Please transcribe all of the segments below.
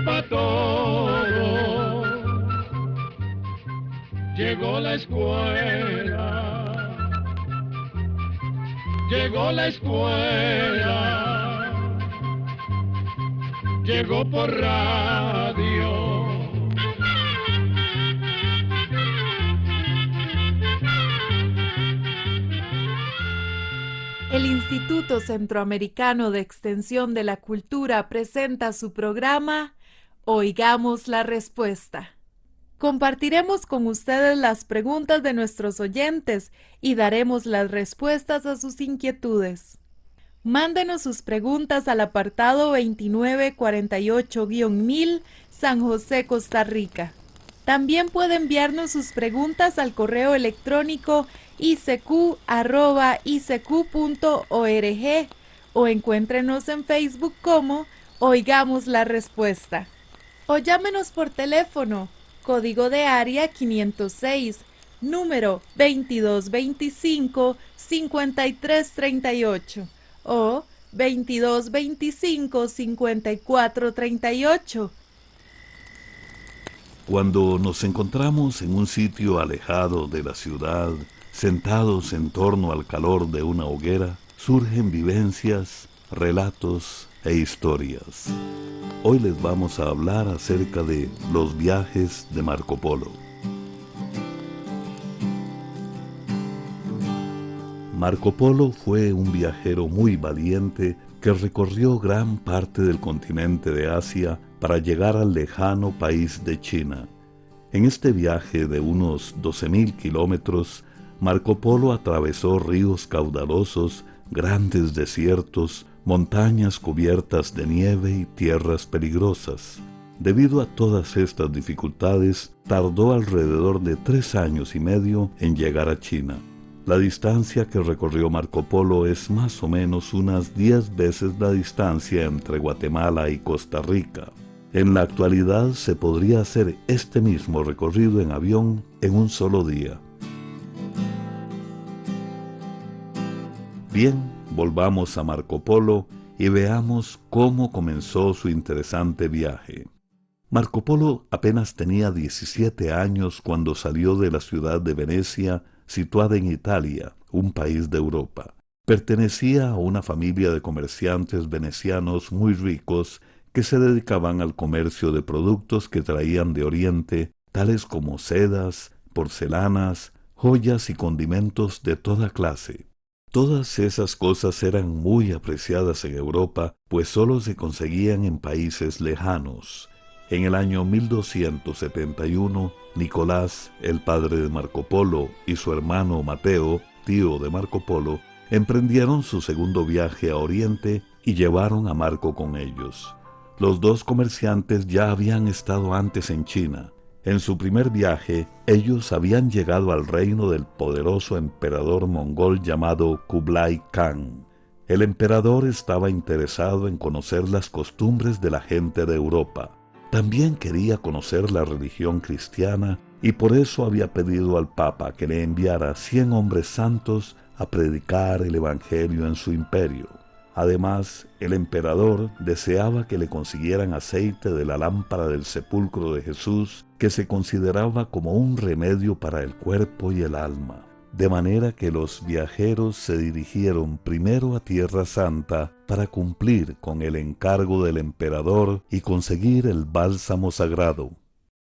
para todo. Llegó la escuela, llegó la escuela, llegó por radio. El Instituto Centroamericano de Extensión de la Cultura presenta su programa Oigamos la Respuesta. Compartiremos con ustedes las preguntas de nuestros oyentes y daremos las respuestas a sus inquietudes. Mándenos sus preguntas al apartado 2948-1000, San José, Costa Rica. También puede enviarnos sus preguntas al correo electrónico icq@icq.org o encuéntrenos en Facebook como Oigamos la Respuesta. O llámenos por teléfono, código de área 506, número 2225-5338 o 2225-5438. Cuando nos encontramos en un sitio alejado de la ciudad, sentados en torno al calor de una hoguera, surgen vivencias, relatos e historias. Hoy les vamos a hablar acerca de los viajes de Marco Polo. Marco Polo fue un viajero muy valiente que recorrió gran parte del continente de Asia para llegar al lejano país de China. En este viaje de unos 12.000 kilómetros, Marco Polo atravesó ríos caudalosos, grandes desiertos, montañas cubiertas de nieve y tierras peligrosas. Debido a todas estas dificultades, tardó alrededor de 3 años y medio en llegar a China. La distancia que recorrió Marco Polo es más o menos unas 10 veces la distancia entre Guatemala y Costa Rica. En la actualidad se podría hacer este mismo recorrido en avión en un solo día. Bien, volvamos a Marco Polo y veamos cómo comenzó su interesante viaje. Marco Polo apenas tenía 17 años cuando salió de la ciudad de Venecia, situada en Italia, un país de Europa. Pertenecía a una familia de comerciantes venecianos muy ricos que se dedicaban al comercio de productos que traían de Oriente, tales como sedas, porcelanas, joyas y condimentos de toda clase. Todas esas cosas eran muy apreciadas en Europa, pues solo se conseguían en países lejanos. En el año 1271, Nicolás, el padre de Marco Polo, y su hermano Mateo, tío de Marco Polo, emprendieron su segundo viaje a Oriente y llevaron a Marco con ellos. Los dos comerciantes ya habían estado antes en China. En su primer viaje, ellos habían llegado al reino del poderoso emperador mongol llamado Kublai Khan. El emperador estaba interesado en conocer las costumbres de la gente de Europa. También quería conocer la religión cristiana y por eso había pedido al Papa que le enviara 100 hombres santos a predicar el Evangelio en su imperio. Además, el emperador deseaba que le consiguieran aceite de la lámpara del sepulcro de Jesús, que se consideraba como un remedio para el cuerpo y el alma. De manera que los viajeros se dirigieron primero a Tierra Santa para cumplir con el encargo del emperador y conseguir el bálsamo sagrado.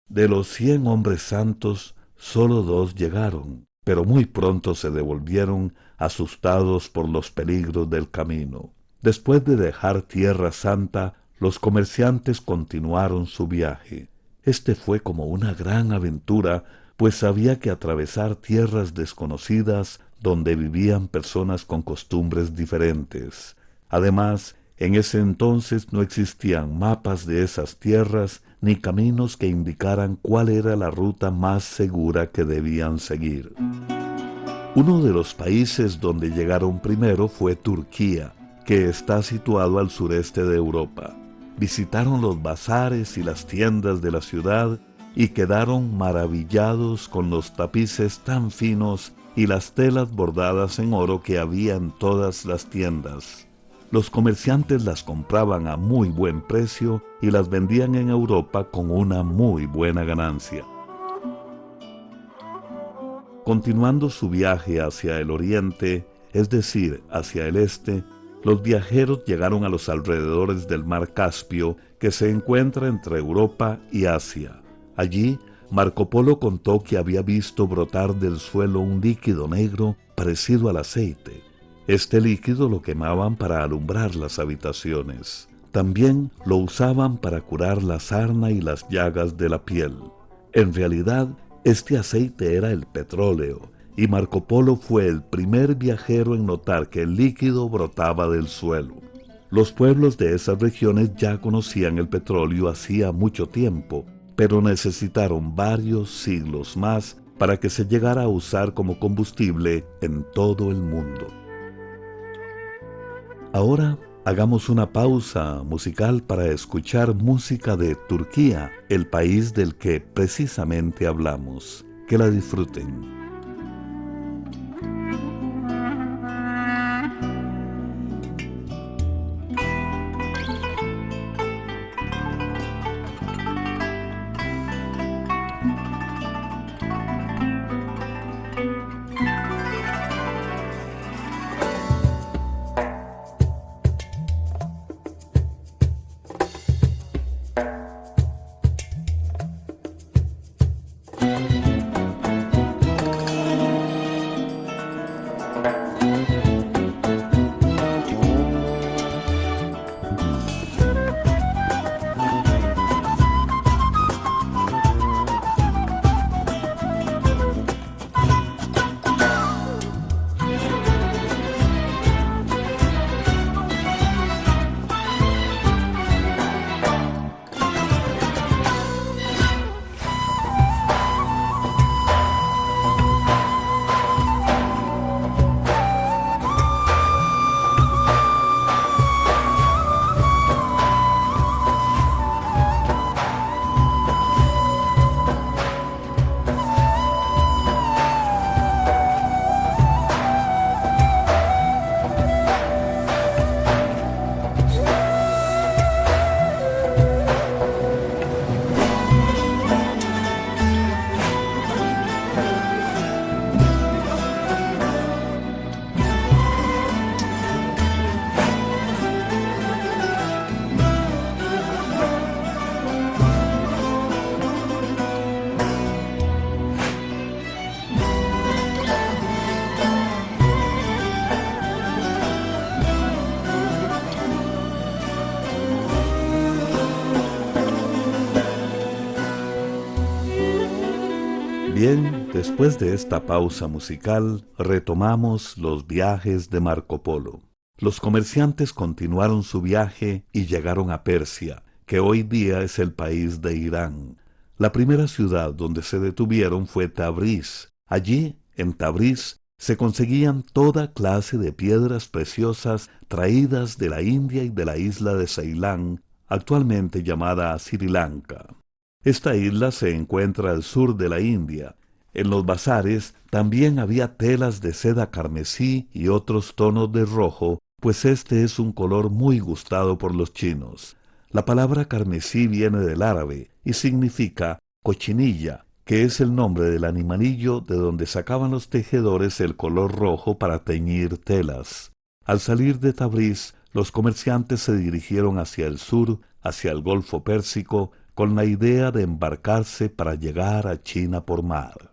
De los 100 hombres santos, solo 2 llegaron, pero muy pronto se devolvieron asustados por los peligros del camino. Después de dejar Tierra Santa, los comerciantes continuaron su viaje. Este fue como una gran aventura, pues había que atravesar tierras desconocidas donde vivían personas con costumbres diferentes. Además, en ese entonces no existían mapas de esas tierras ni caminos que indicaran cuál era la ruta más segura que debían seguir. Uno de los países donde llegaron primero fue Turquía, que está situado al sureste de Europa. Visitaron los bazares y las tiendas de la ciudad y quedaron maravillados con los tapices tan finos y las telas bordadas en oro que había en todas las tiendas. Los comerciantes las compraban a muy buen precio y las vendían en Europa con una muy buena ganancia. Continuando su viaje hacia el oriente, es decir, hacia el este, los viajeros llegaron a los alrededores del mar Caspio, que se encuentra entre Europa y Asia. Allí, Marco Polo contó que había visto brotar del suelo un líquido negro parecido al aceite. Este líquido lo quemaban para alumbrar las habitaciones. También lo usaban para curar la sarna y las llagas de la piel. En realidad, este aceite era el petróleo, y Marco Polo fue el primer viajero en notar que el líquido brotaba del suelo. Los pueblos de esas regiones ya conocían el petróleo hacía mucho tiempo, pero necesitaron varios siglos más para que se llegara a usar como combustible en todo el mundo. Ahora hagamos una pausa musical para escuchar música de Turquía, el país del que precisamente hablamos. Que la disfruten. Bien, después de esta pausa musical, retomamos los viajes de Marco Polo. Los comerciantes continuaron su viaje y llegaron a Persia, que hoy día es el país de Irán. La primera ciudad donde se detuvieron fue Tabriz. Allí, en Tabriz, se conseguían toda clase de piedras preciosas traídas de la India y de la isla de Ceilán, actualmente llamada Sri Lanka. Esta isla se encuentra al sur de la India. En los bazares también había telas de seda carmesí y otros tonos de rojo, pues este es un color muy gustado por los chinos. La palabra carmesí viene del árabe y significa cochinilla, que es el nombre del animalillo de donde sacaban los tejedores el color rojo para teñir telas. Al salir de Tabriz, los comerciantes se dirigieron hacia el sur, hacia el Golfo Pérsico, con la idea de embarcarse para llegar a China por mar.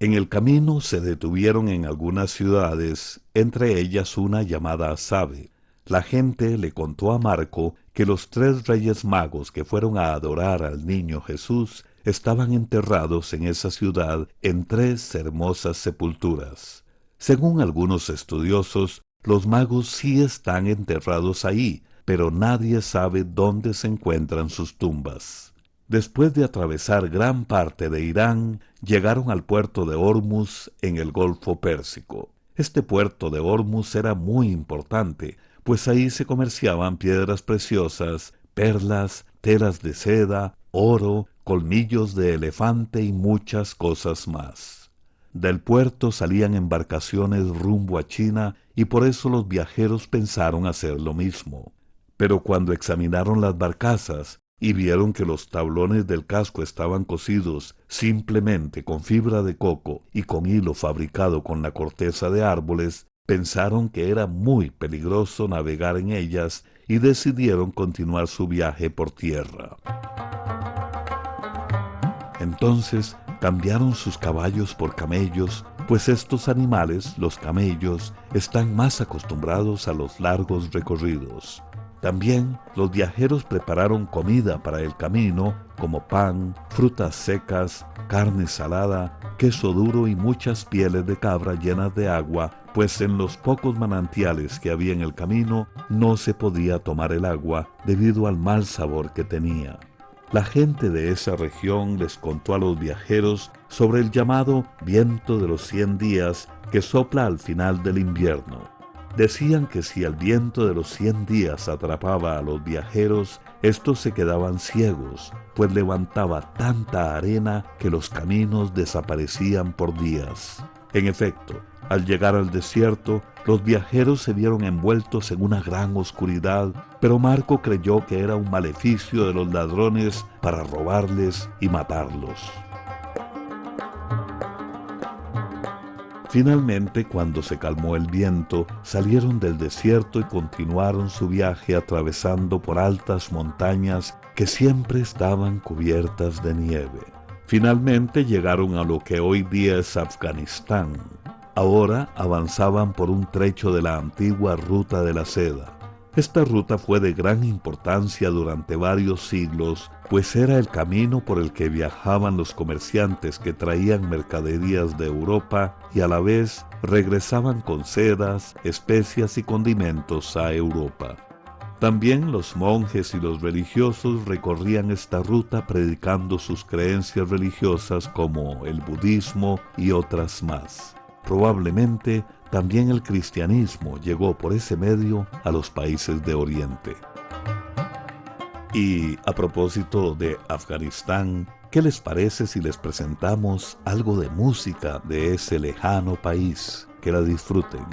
En el camino se detuvieron en algunas ciudades, entre ellas una llamada Sabe. La gente le contó a Marco que los 3 reyes magos que fueron a adorar al niño Jesús estaban enterrados en esa ciudad en 3 hermosas sepulturas. Según algunos estudiosos, los magos sí están enterrados ahí, pero nadie sabe dónde se encuentran sus tumbas. Después de atravesar gran parte de Irán, llegaron al puerto de Hormuz en el Golfo Pérsico. Este puerto de Hormuz era muy importante, pues ahí se comerciaban piedras preciosas, perlas, telas de seda, oro, colmillos de elefante y muchas cosas más. Del puerto salían embarcaciones rumbo a China y por eso los viajeros pensaron hacer lo mismo. Pero cuando examinaron las barcazas y vieron que los tablones del casco estaban cosidos simplemente con fibra de coco y con hilo fabricado con la corteza de árboles, pensaron que era muy peligroso navegar en ellas y decidieron continuar su viaje por tierra. Entonces cambiaron sus caballos por camellos, pues estos animales, los camellos, están más acostumbrados a los largos recorridos. También los viajeros prepararon comida para el camino, como pan, frutas secas, carne salada, queso duro y muchas pieles de cabra llenas de agua, pues en los pocos manantiales que había en el camino no se podía tomar el agua debido al mal sabor que tenía. La gente de esa región les contó a los viajeros sobre el llamado viento de los 100 días que sopla al final del invierno. Decían que si el viento de los 100 días atrapaba a los viajeros, estos se quedaban ciegos, pues levantaba tanta arena que los caminos desaparecían por días. En efecto, al llegar al desierto, los viajeros se vieron envueltos en una gran oscuridad, pero Marco creyó que era un maleficio de los ladrones para robarles y matarlos. Finalmente, cuando se calmó el viento, salieron del desierto y continuaron su viaje atravesando por altas montañas que siempre estaban cubiertas de nieve. Finalmente llegaron a lo que hoy día es Afganistán. Ahora avanzaban por un trecho de la antigua Ruta de la Seda. Esta ruta fue de gran importancia durante varios siglos, pues era el camino por el que viajaban los comerciantes que traían mercaderías de Europa y a la vez regresaban con sedas, especias y condimentos a Europa. También los monjes y los religiosos recorrían esta ruta predicando sus creencias religiosas como el budismo y otras más. Probablemente también el cristianismo llegó por ese medio a los países de Oriente. Y a propósito de Afganistán, ¿qué les parece si les presentamos algo de música de ese lejano país? Que la disfruten.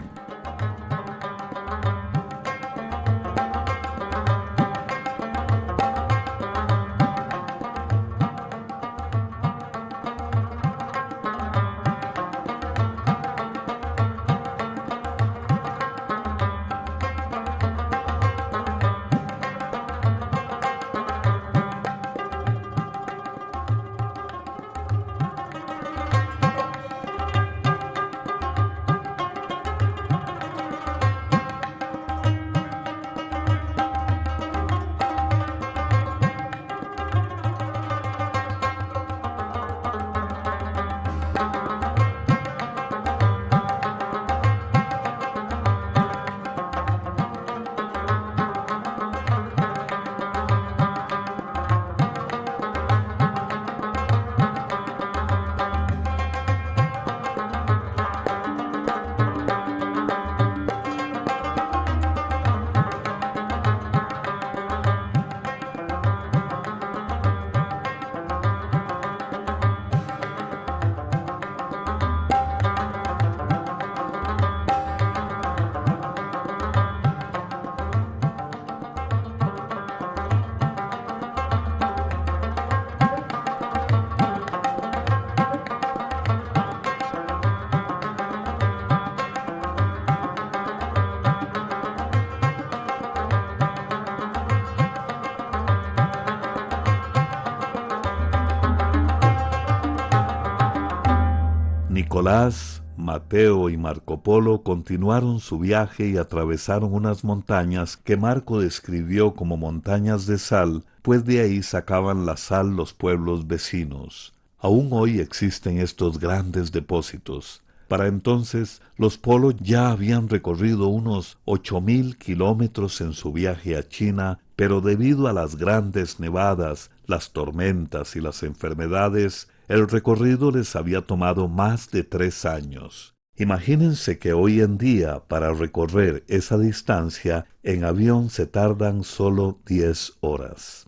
Nicolás, Mateo y Marco Polo continuaron su viaje y atravesaron unas montañas que Marco describió como montañas de sal, pues de ahí sacaban la sal los pueblos vecinos. Aún hoy existen estos grandes depósitos. Para entonces, los Polo ya habían recorrido unos 8.000 kilómetros en su viaje a China, pero debido a las grandes nevadas, las tormentas y las enfermedades, el recorrido les había tomado más de 3 años. Imagínense que hoy en día, para recorrer esa distancia, en avión se tardan solo 10 horas.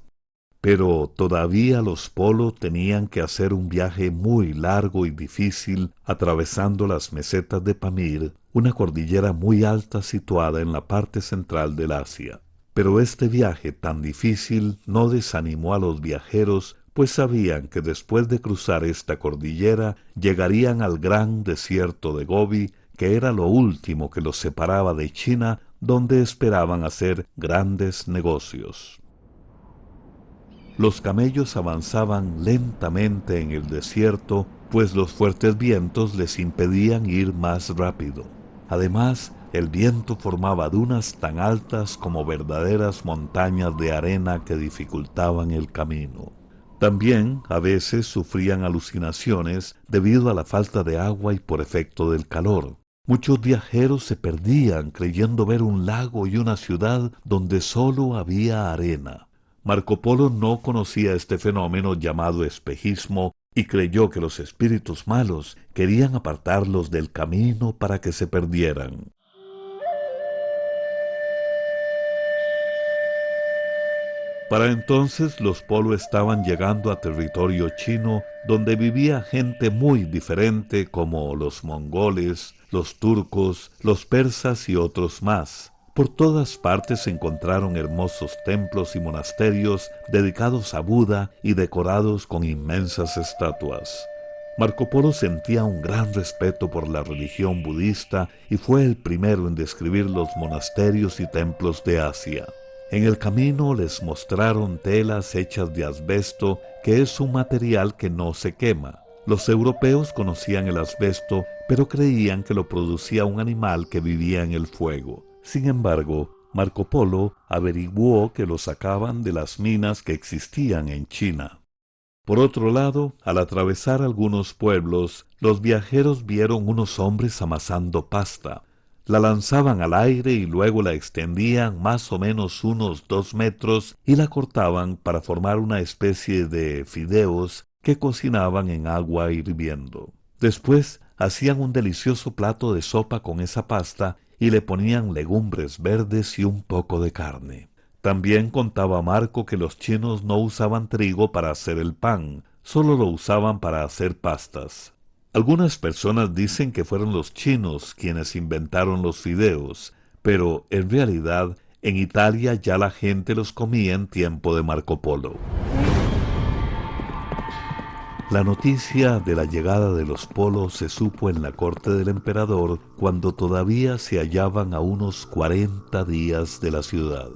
Pero todavía los Polo tenían que hacer un viaje muy largo y difícil atravesando las mesetas de Pamir, una cordillera muy alta situada en la parte central del Asia. Pero este viaje tan difícil no desanimó a los viajeros, pues sabían que después de cruzar esta cordillera llegarían al gran desierto de Gobi, que era lo último que los separaba de China, donde esperaban hacer grandes negocios. Los camellos avanzaban lentamente en el desierto, pues los fuertes vientos les impedían ir más rápido. Además, el viento formaba dunas tan altas como verdaderas montañas de arena que dificultaban el camino. También, a veces, sufrían alucinaciones debido a la falta de agua y por efecto del calor. Muchos viajeros se perdían creyendo ver un lago y una ciudad donde solo había arena. Marco Polo no conocía este fenómeno llamado espejismo y creyó que los espíritus malos querían apartarlos del camino para que se perdieran. Para entonces los Polo estaban llegando a territorio chino, donde vivía gente muy diferente como los mongoles, los turcos, los persas y otros más. Por todas partes se encontraron hermosos templos y monasterios dedicados a Buda y decorados con inmensas estatuas. Marco Polo sentía un gran respeto por la religión budista y fue el primero en describir los monasterios y templos de Asia. En el camino les mostraron telas hechas de asbesto, que es un material que no se quema. Los europeos conocían el asbesto, pero creían que lo producía un animal que vivía en el fuego. Sin embargo, Marco Polo averiguó que lo sacaban de las minas que existían en China. Por otro lado, al atravesar algunos pueblos, los viajeros vieron unos hombres amasando pasta. La lanzaban al aire y luego la extendían más o menos unos 2 metros y la cortaban para formar una especie de fideos que cocinaban en agua hirviendo. Después hacían un delicioso plato de sopa con esa pasta y le ponían legumbres verdes y un poco de carne. También contaba Marco que los chinos no usaban trigo para hacer el pan, solo lo usaban para hacer pastas. Algunas personas dicen que fueron los chinos quienes inventaron los fideos, pero en realidad en Italia ya la gente los comía en tiempo de Marco Polo. La noticia de la llegada de los Polo se supo en la corte del emperador cuando todavía se hallaban a unos 40 días de la ciudad.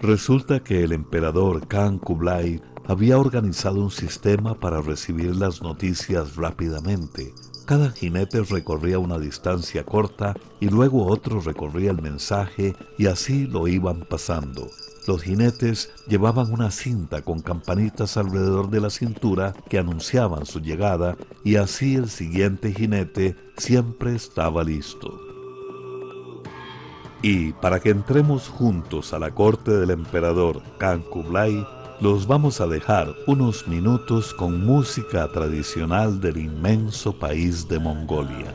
Resulta que el emperador Khan Kublai había organizado un sistema para recibir las noticias rápidamente. Cada jinete recorría una distancia corta y luego otro recorría el mensaje y así lo iban pasando. Los jinetes llevaban una cinta con campanitas alrededor de la cintura que anunciaban su llegada y así el siguiente jinete siempre estaba listo. Y para que entremos juntos a la corte del emperador Khan Kublai, los vamos a dejar unos minutos con música tradicional del inmenso país de Mongolia.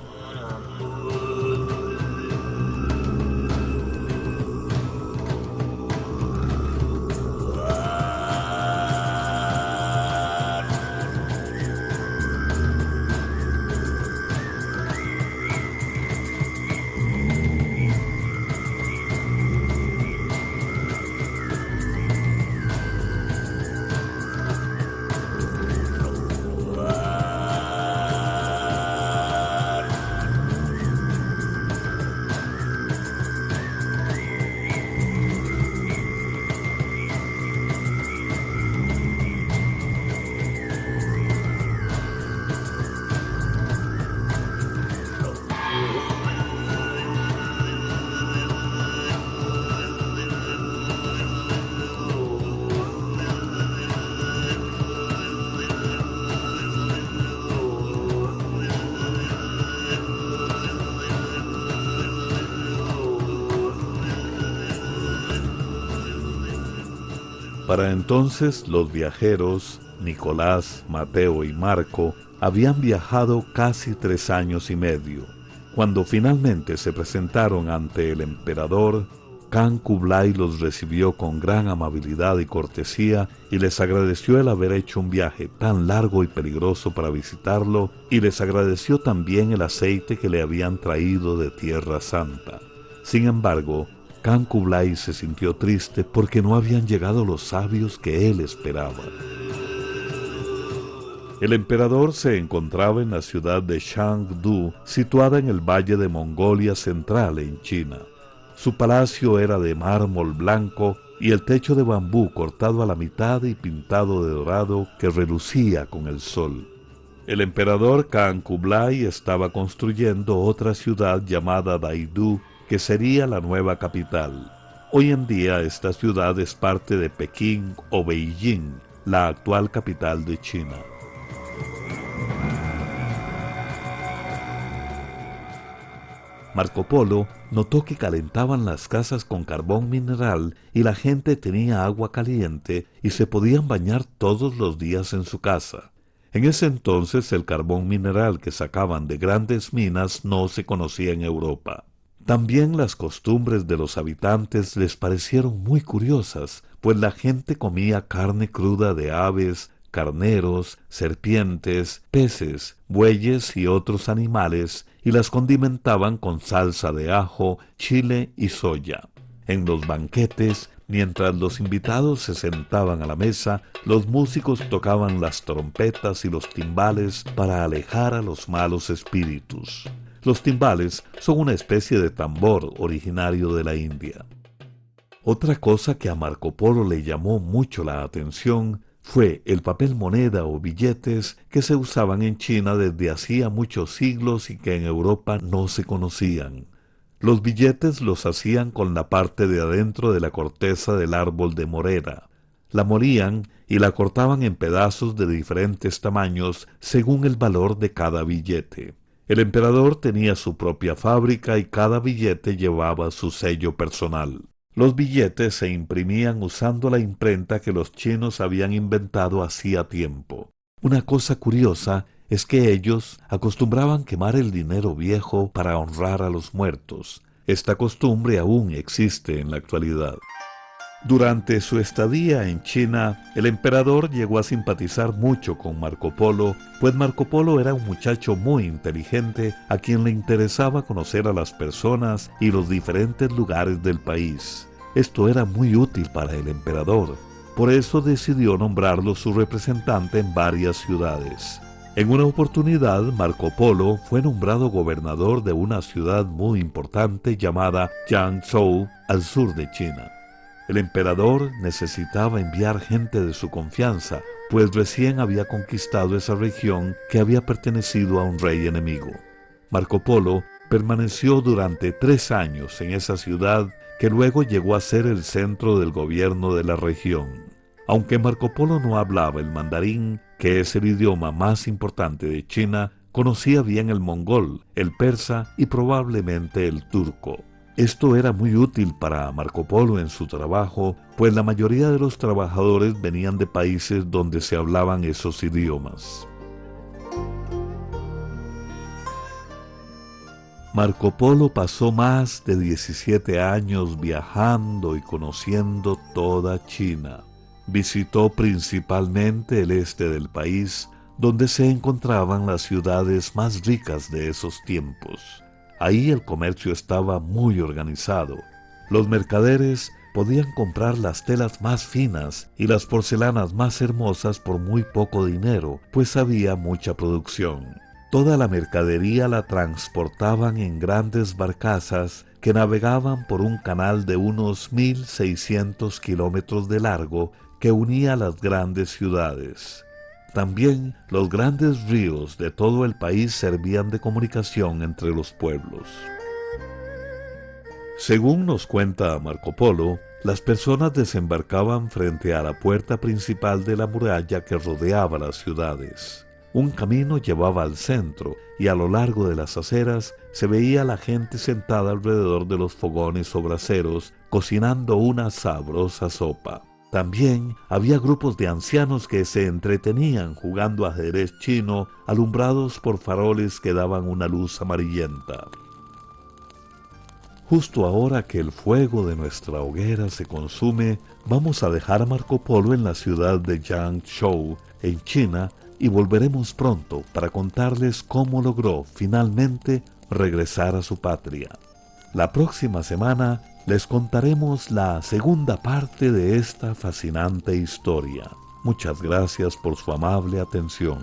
Para entonces los viajeros, Nicolás, Mateo y Marco, habían viajado casi 3 años y medio. Cuando finalmente se presentaron ante el emperador, Khan Kublai los recibió con gran amabilidad y cortesía y les agradeció el haber hecho un viaje tan largo y peligroso para visitarlo, y les agradeció también el aceite que le habían traído de Tierra Santa. Sin embargo, Khan Kublai se sintió triste porque no habían llegado los sabios que él esperaba. El emperador se encontraba en la ciudad de Chengdu, situada en el valle de Mongolia Central en China. Su palacio era de mármol blanco y el techo de bambú cortado a la mitad y pintado de dorado que relucía con el sol. El emperador Khan Kublai estaba construyendo otra ciudad llamada Daidu, que sería la nueva capital. Hoy en día esta ciudad es parte de Pekín o Beijing, la actual capital de China. Marco Polo notó que calentaban las casas con carbón mineral y la gente tenía agua caliente y se podían bañar todos los días en su casa. En ese entonces el carbón mineral que sacaban de grandes minas no se conocía en Europa. También las costumbres de los habitantes les parecieron muy curiosas, pues la gente comía carne cruda de aves, carneros, serpientes, peces, bueyes y otros animales, y las condimentaban con salsa de ajo, chile y soya. En los banquetes, mientras los invitados se sentaban a la mesa, los músicos tocaban las trompetas y los timbales para alejar a los malos espíritus. Los timbales son una especie de tambor originario de la India. Otra cosa que a Marco Polo le llamó mucho la atención fue el papel moneda o billetes que se usaban en China desde hacía muchos siglos y que en Europa no se conocían. Los billetes los hacían con la parte de adentro de la corteza del árbol de morera. La molían y la cortaban en pedazos de diferentes tamaños según el valor de cada billete. El emperador tenía su propia fábrica y cada billete llevaba su sello personal. Los billetes se imprimían usando la imprenta que los chinos habían inventado hacía tiempo. Una cosa curiosa es que ellos acostumbraban quemar el dinero viejo para honrar a los muertos. Esta costumbre aún existe en la actualidad. Durante su estadía en China, el emperador llegó a simpatizar mucho con Marco Polo, pues Marco Polo era un muchacho muy inteligente a quien le interesaba conocer a las personas y los diferentes lugares del país. Esto era muy útil para el emperador, por eso decidió nombrarlo su representante en varias ciudades. En una oportunidad, Marco Polo fue nombrado gobernador de una ciudad muy importante llamada Jiangzhou, al sur de China. El emperador necesitaba enviar gente de su confianza, pues recién había conquistado esa región que había pertenecido a un rey enemigo. Marco Polo permaneció durante 3 años en esa ciudad, que luego llegó a ser el centro del gobierno de la región. Aunque Marco Polo no hablaba el mandarín, que es el idioma más importante de China, conocía bien el mongol, el persa y probablemente el turco. Esto era muy útil para Marco Polo en su trabajo, pues la mayoría de los trabajadores venían de países donde se hablaban esos idiomas. Marco Polo pasó más de 17 años viajando y conociendo toda China. Visitó principalmente el este del país, donde se encontraban las ciudades más ricas de esos tiempos. Ahí el comercio estaba muy organizado. Los mercaderes podían comprar las telas más finas y las porcelanas más hermosas por muy poco dinero, pues había mucha producción. Toda la mercadería la transportaban en grandes barcazas que navegaban por un canal de unos 1.600 kilómetros de largo que unía las grandes ciudades. También los grandes ríos de todo el país servían de comunicación entre los pueblos. Según nos cuenta Marco Polo, las personas desembarcaban frente a la puerta principal de la muralla que rodeaba las ciudades. Un camino llevaba al centro y a lo largo de las aceras se veía a la gente sentada alrededor de los fogones o braseros cocinando una sabrosa sopa. También había grupos de ancianos que se entretenían jugando ajedrez chino, alumbrados por faroles que daban una luz amarillenta. Justo ahora que el fuego de nuestra hoguera se consume, vamos a dejar a Marco Polo en la ciudad de Yangzhou, en China, y volveremos pronto para contarles cómo logró finalmente regresar a su patria. La próxima semana les contaremos la segunda parte de esta fascinante historia. Muchas gracias por su amable atención.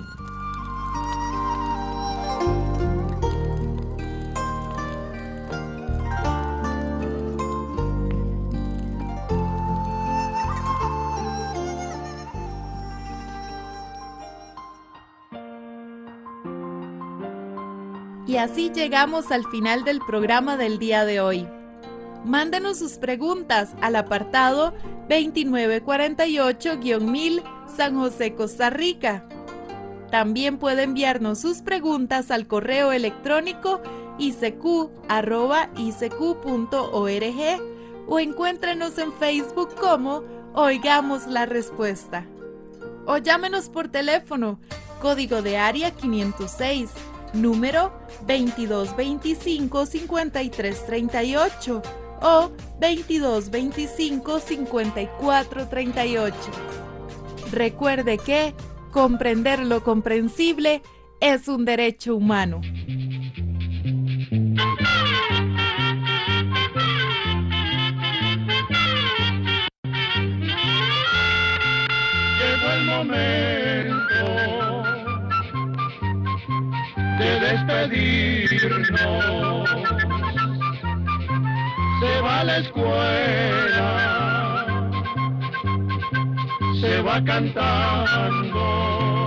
Y así llegamos al final del programa del día de hoy. Mándenos sus preguntas al apartado 2948-1000 San José, Costa Rica. También puede enviarnos sus preguntas al correo electrónico icq@icq.org o encuéntrenos en Facebook como Oigamos la Respuesta. O llámenos por teléfono, código de área 506, número 2225-5338 o 2225-5438. Recuerde que comprender lo comprensible es un derecho humano. Llegó el momento de despedirnos. Se va a la escuela, se va cantando.